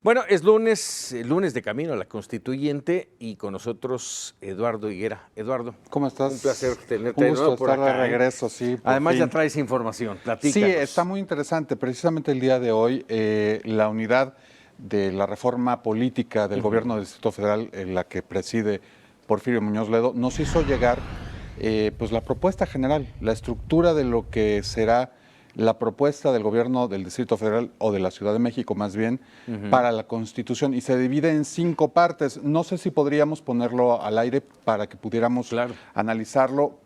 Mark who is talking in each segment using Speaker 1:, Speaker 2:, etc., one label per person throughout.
Speaker 1: Bueno, es lunes de camino a la Constituyente y con nosotros Eduardo Higuera. Eduardo,
Speaker 2: ¿Cómo estás?
Speaker 1: un placer tenerte
Speaker 2: Un
Speaker 1: de
Speaker 2: gusto
Speaker 1: nuevo por
Speaker 2: estar
Speaker 1: acá.
Speaker 2: de regreso, sí.
Speaker 1: Además
Speaker 2: fin.
Speaker 1: ya traes información,
Speaker 2: Sí,
Speaker 1: platícanos.
Speaker 2: está muy interesante. Precisamente el día de hoy, la unidad de la reforma política del gobierno del Distrito Federal, en la que preside Porfirio Muñoz Ledo, nos hizo llegar pues la propuesta general, la estructura de lo que será la propuesta del gobierno del Distrito Federal o de la Ciudad de México más bien para la Constitución, y se divide en 5 partes. No sé si podríamos ponerlo al aire para que pudiéramos analizarlo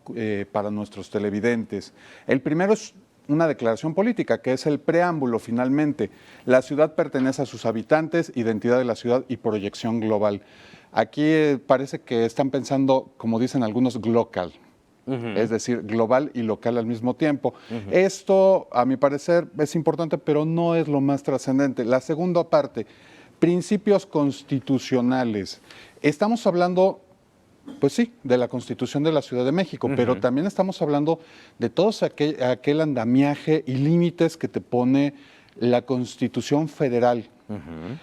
Speaker 2: para nuestros televidentes. El primero es una declaración política, que es el preámbulo finalmente. La ciudad pertenece a sus habitantes, identidad de la ciudad y proyección global. Aquí parece que están pensando, como dicen algunos, glocal. Es decir, global y local al mismo tiempo. Esto, a mi parecer, es importante, pero no es lo más trascendente. La segunda parte, principios constitucionales. Estamos hablando, pues sí, de la Constitución de la Ciudad de México, pero también estamos hablando de todo aquel andamiaje y límites que te pone la Constitución Federal.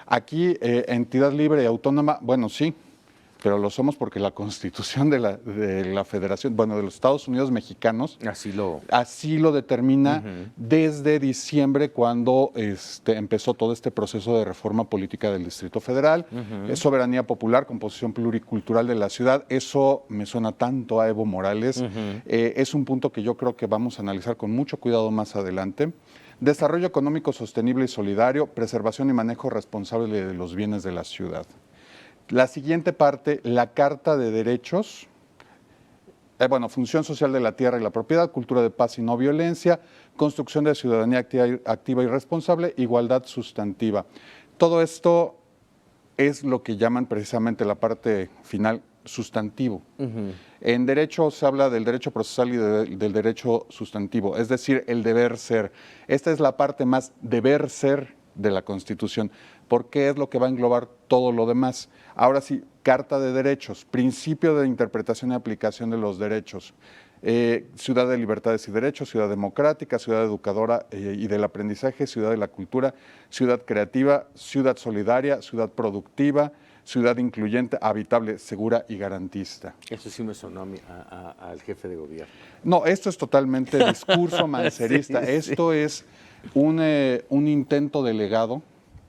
Speaker 2: Aquí, entidad libre y autónoma, bueno, sí, pero lo somos porque la Constitución de la Federación, bueno, de los Estados Unidos mexicanos, así lo determina desde diciembre, cuando empezó todo este proceso de reforma política del Distrito Federal. Es soberanía popular, composición pluricultural de la ciudad. Eso me suena tanto a Evo Morales. Es un punto que yo creo que vamos a analizar con mucho cuidado más adelante. Desarrollo económico sostenible y solidario, preservación y manejo responsable de los bienes de la ciudad. La siguiente parte, la Carta de Derechos, función social de la tierra y la propiedad, cultura de paz y no violencia, construcción de ciudadanía activa y responsable, igualdad sustantiva. Todo esto es lo que llaman precisamente la parte final sustantivo. En derecho se habla del derecho procesal y del derecho sustantivo, es decir, el deber ser. Esta es la parte más deber ser de la Constitución, porque es lo que va a englobar todo lo demás. Ahora sí, Carta de Derechos, principio de interpretación y aplicación de los derechos. Ciudad de libertades y derechos, ciudad democrática, ciudad educadora y del aprendizaje, ciudad de la cultura, ciudad creativa, ciudad solidaria, ciudad productiva, ciudad incluyente, habitable, segura y garantista.
Speaker 1: Eso sí me sonó al jefe de gobierno.
Speaker 2: No, esto es totalmente discurso mancerista. Sí. Esto es un intento de legado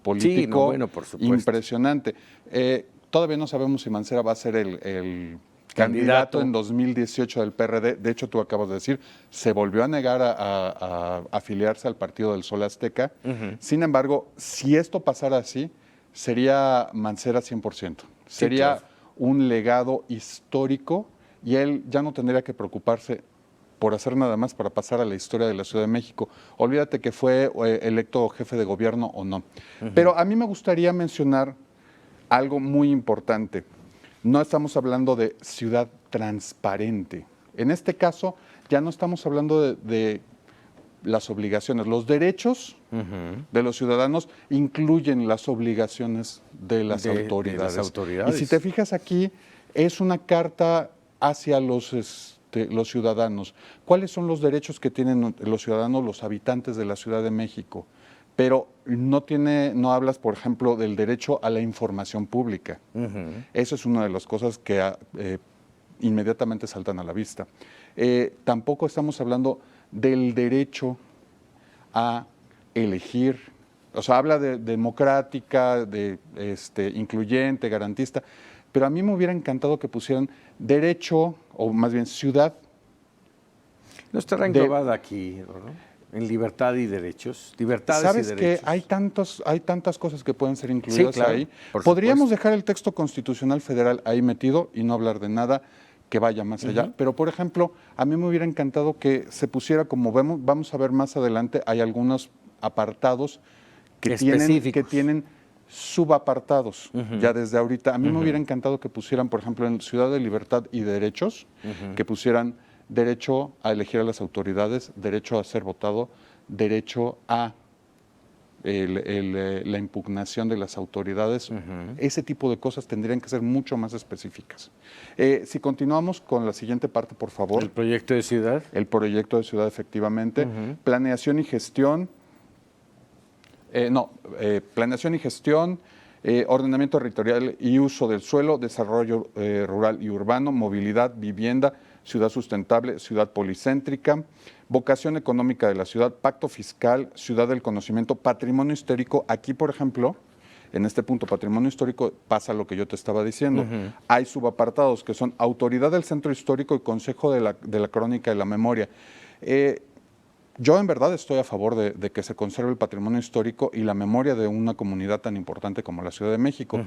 Speaker 2: político
Speaker 1: por supuesto,
Speaker 2: impresionante. Todavía no sabemos si Mancera va a ser el candidato en 2018 del PRD. De hecho, tú acabas de decir, se volvió a negar a afiliarse al Partido del Sol Azteca. Sin embargo, si esto pasara así, sería Mancera 100%. Sería un legado histórico y él ya no tendría que preocuparse por hacer nada más para pasar a la historia de la Ciudad de México. Olvídate que fue electo jefe de gobierno o no. Pero a mí me gustaría mencionar algo muy importante. No estamos hablando de ciudad transparente. En este caso, ya no estamos hablando de las obligaciones. Los derechos de los ciudadanos incluyen las obligaciones de las autoridades. Y si te fijas aquí, es una carta hacia los ciudadanos. ¿Cuáles son los derechos que tienen los ciudadanos, los habitantes de la Ciudad de México? Pero no hablas, por ejemplo, del derecho a la información pública. Eso es una de las cosas que inmediatamente saltan a la vista. Tampoco estamos hablando del derecho a elegir. O sea, habla de democrática, de incluyente, garantista, pero a mí me hubiera encantado que pusieran derecho, o más bien ciudad.
Speaker 1: No estará englobada aquí, ¿no? En libertad y derechos, libertades
Speaker 2: ¿Sabes
Speaker 1: y derechos.
Speaker 2: ¿Sabes que hay tantas cosas que pueden ser incluidas ahí?
Speaker 1: supuesto.
Speaker 2: Podríamos dejar el texto constitucional federal ahí metido y no hablar de nada que vaya más allá. Pero, por ejemplo, a mí me hubiera encantado que se pusiera, como vamos a ver más adelante, hay algunos apartados que tienen subapartados ya desde ahorita. A mí me hubiera encantado que pusieran, por ejemplo, en Ciudad de Libertad y Derechos, que pusieran derecho a elegir a las autoridades, derecho a ser votado, derecho a la impugnación de las autoridades. Ese tipo de cosas tendrían que ser mucho más específicas. Si continuamos con la siguiente parte, por favor.
Speaker 1: ¿El proyecto de ciudad?
Speaker 2: El proyecto de ciudad, efectivamente. Planeación y gestión. Planeación y gestión, ordenamiento territorial y uso del suelo, desarrollo rural y urbano, movilidad, vivienda, ciudad sustentable, ciudad policéntrica, vocación económica de la ciudad, pacto fiscal, ciudad del conocimiento, patrimonio histórico. Aquí, por ejemplo, en este punto, patrimonio histórico, pasa lo que yo te estaba diciendo. Hay subapartados que son autoridad del centro histórico y consejo de la crónica y la memoria. Yo en verdad estoy a favor de que se conserve el patrimonio histórico y la memoria de una comunidad tan importante como la Ciudad de México,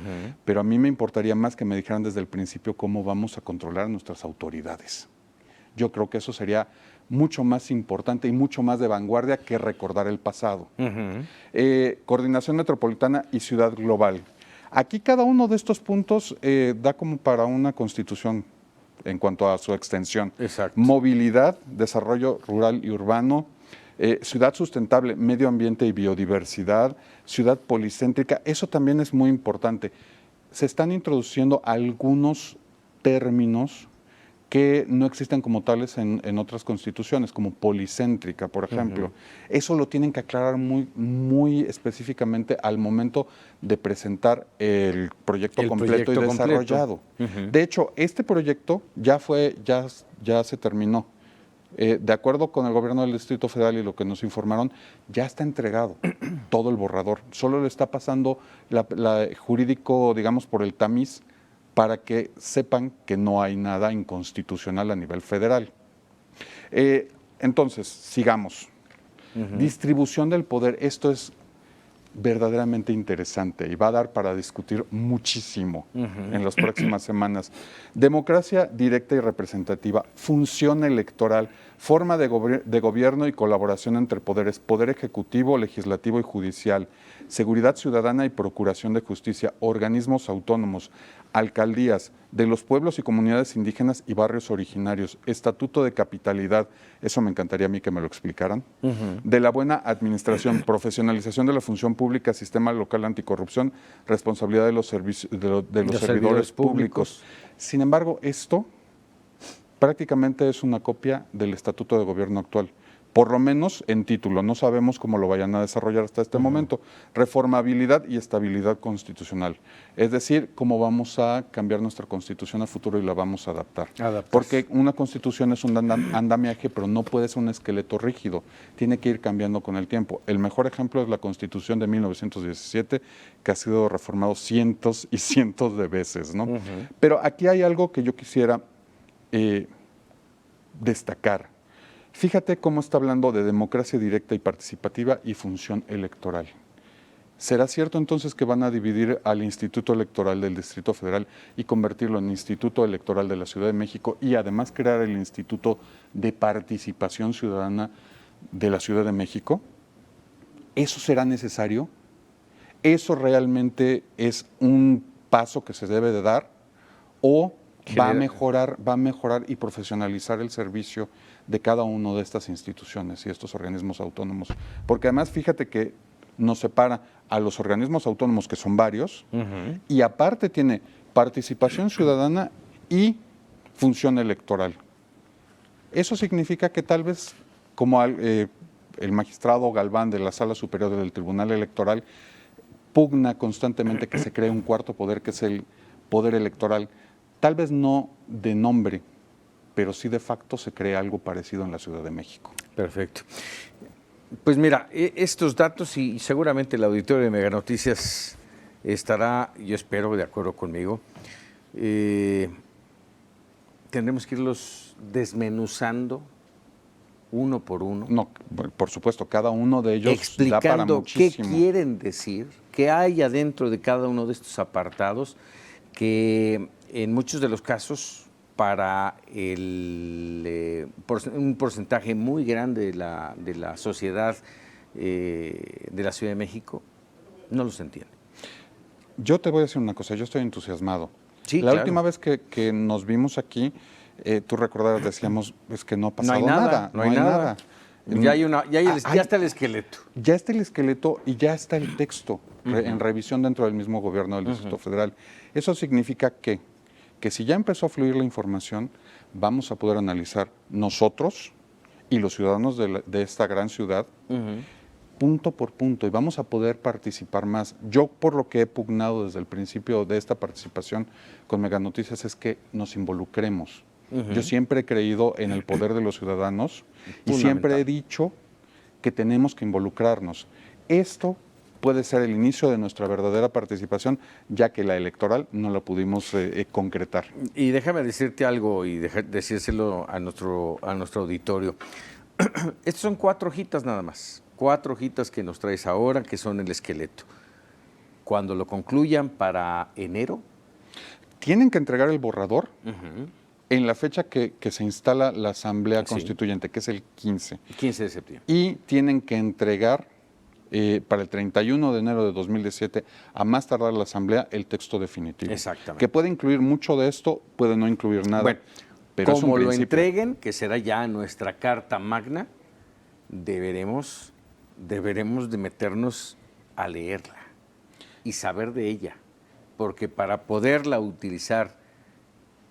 Speaker 2: pero a mí me importaría más que me dijeran desde el principio cómo vamos a controlar a nuestras autoridades. Yo creo que eso sería mucho más importante y mucho más de vanguardia que recordar el pasado. Coordinación metropolitana y ciudad global. Aquí cada uno de estos puntos da como para una constitución en cuanto a su extensión.
Speaker 1: Exacto.
Speaker 2: Movilidad, desarrollo rural y urbano, ciudad sustentable, medio ambiente y biodiversidad, ciudad policéntrica, eso también es muy importante. Se están introduciendo algunos términos que no existen como tales en otras constituciones, como policéntrica, por ejemplo. Eso lo tienen que aclarar muy específicamente al momento de presentar el proyecto completo y desarrollado. De hecho, este proyecto ya se terminó. De acuerdo con el gobierno del Distrito Federal y lo que nos informaron, ya está entregado todo el borrador. Solo le está pasando la jurídico, digamos, por el tamiz, para que sepan que no hay nada inconstitucional a nivel federal. Entonces, sigamos. Distribución del poder, esto es verdaderamente interesante y va a dar para discutir muchísimo en las próximas semanas. Democracia directa y representativa, función electoral, forma de gobierno y colaboración entre poderes, poder ejecutivo, legislativo y judicial, seguridad ciudadana y procuración de justicia, organismos autónomos, alcaldías de los pueblos y comunidades indígenas y barrios originarios, estatuto de capitalidad, eso me encantaría a mí que me lo explicaran, de la buena administración, profesionalización de la función pública, sistema local anticorrupción, responsabilidad de los servidores públicos. Sin embargo, esto prácticamente es una copia del estatuto de gobierno actual. Por lo menos en título, no sabemos cómo lo vayan a desarrollar hasta este momento. Reformabilidad y estabilidad constitucional. Es decir, cómo vamos a cambiar nuestra constitución a futuro y la vamos a adaptar. Porque una constitución es un andamiaje, pero no puede ser un esqueleto rígido. Tiene que ir cambiando con el tiempo. El mejor ejemplo es la constitución de 1917, que ha sido reformado cientos y cientos de veces, ¿no? Pero aquí hay algo que yo quisiera destacar. Fíjate cómo está hablando de democracia directa y participativa y función electoral. ¿Será cierto entonces que van a dividir al Instituto Electoral del Distrito Federal y convertirlo en Instituto Electoral de la Ciudad de México y además crear el Instituto de Participación Ciudadana de la Ciudad de México? ¿Eso será necesario? ¿Eso realmente es un paso que se debe de dar? ¿O va a mejorar y profesionalizar el servicio de cada una de estas instituciones y estos organismos autónomos? Porque además fíjate que nos separa a los organismos autónomos, que son varios, y aparte tiene participación ciudadana y función electoral. Eso significa que tal vez, como el magistrado Galván de la Sala Superior del Tribunal Electoral pugna constantemente que se cree un cuarto poder, que es el poder electoral, tal vez no de nombre, pero sí de facto se cree algo parecido en la Ciudad de México.
Speaker 1: Perfecto. Pues mira, estos datos y seguramente el auditorio de Mega Noticias estará, yo espero, de acuerdo conmigo. Tendremos que irlos desmenuzando uno por uno.
Speaker 2: No, por supuesto, cada uno de ellos
Speaker 1: explicando
Speaker 2: da para muchísimo.
Speaker 1: Qué quieren decir, qué hay adentro de cada uno de estos apartados, que en muchos de los casos para un porcentaje muy grande de la sociedad de la Ciudad de México no los entiende.
Speaker 2: Yo te voy a decir una cosa, yo estoy entusiasmado.
Speaker 1: Sí,
Speaker 2: la última vez que nos vimos aquí, tú recordarás, decíamos, es que no ha pasado nada.
Speaker 1: No hay nada. Ya está el esqueleto.
Speaker 2: Ya está el esqueleto y ya está el texto en revisión dentro del mismo gobierno del Distrito Federal. Eso significa que si ya empezó a fluir la información, vamos a poder analizar nosotros y los ciudadanos de esta gran ciudad punto por punto y vamos a poder participar más. Yo, por lo que he pugnado desde el principio de esta participación con Mega Noticias, es que nos involucremos. Yo siempre he creído en el poder de los ciudadanos y siempre he dicho que tenemos que involucrarnos. Esto puede ser el inicio de nuestra verdadera participación, ya que la electoral no la pudimos concretar.
Speaker 1: Y déjame decirte algo y decírselo a nuestro auditorio. Estas son 4 hojitas nada más, 4 hojitas que nos traes ahora, que son el esqueleto. Cuando lo concluyan para enero.
Speaker 2: Tienen que entregar el borrador en la fecha que se instala la Asamblea Constituyente, que es el 15.
Speaker 1: 15 de septiembre.
Speaker 2: Y tienen que entregar para el 31 de enero de 2017, a más tardar la Asamblea, el texto definitivo.
Speaker 1: Exactamente.
Speaker 2: Que puede incluir mucho de esto, puede no incluir nada.
Speaker 1: Bueno,
Speaker 2: pero
Speaker 1: como
Speaker 2: es un
Speaker 1: lo
Speaker 2: principio.
Speaker 1: entreguen, que será ya nuestra carta magna, deberemos de meternos a leerla y saber de ella, porque para poderla utilizar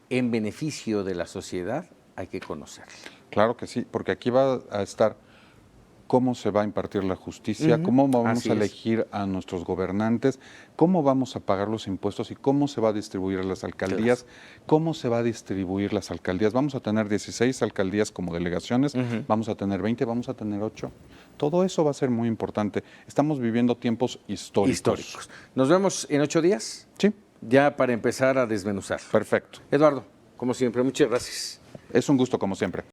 Speaker 1: en beneficio de la sociedad hay que conocerla.
Speaker 2: Claro que sí, porque aquí va a estar cómo se va a impartir la justicia, cómo vamos a elegir a nuestros gobernantes, cómo vamos a pagar los impuestos y cómo se va a distribuir a las alcaldías, cómo se va a distribuir las alcaldías. Vamos a tener 16 alcaldías como delegaciones, vamos a tener 20, vamos a tener 8. Todo eso va a ser muy importante. Estamos viviendo tiempos históricos.
Speaker 1: ¿Nos vemos en 8 días?
Speaker 2: Sí.
Speaker 1: Ya para empezar a desmenuzar.
Speaker 2: Perfecto.
Speaker 1: Eduardo, como siempre, muchas gracias.
Speaker 2: Es un gusto como siempre.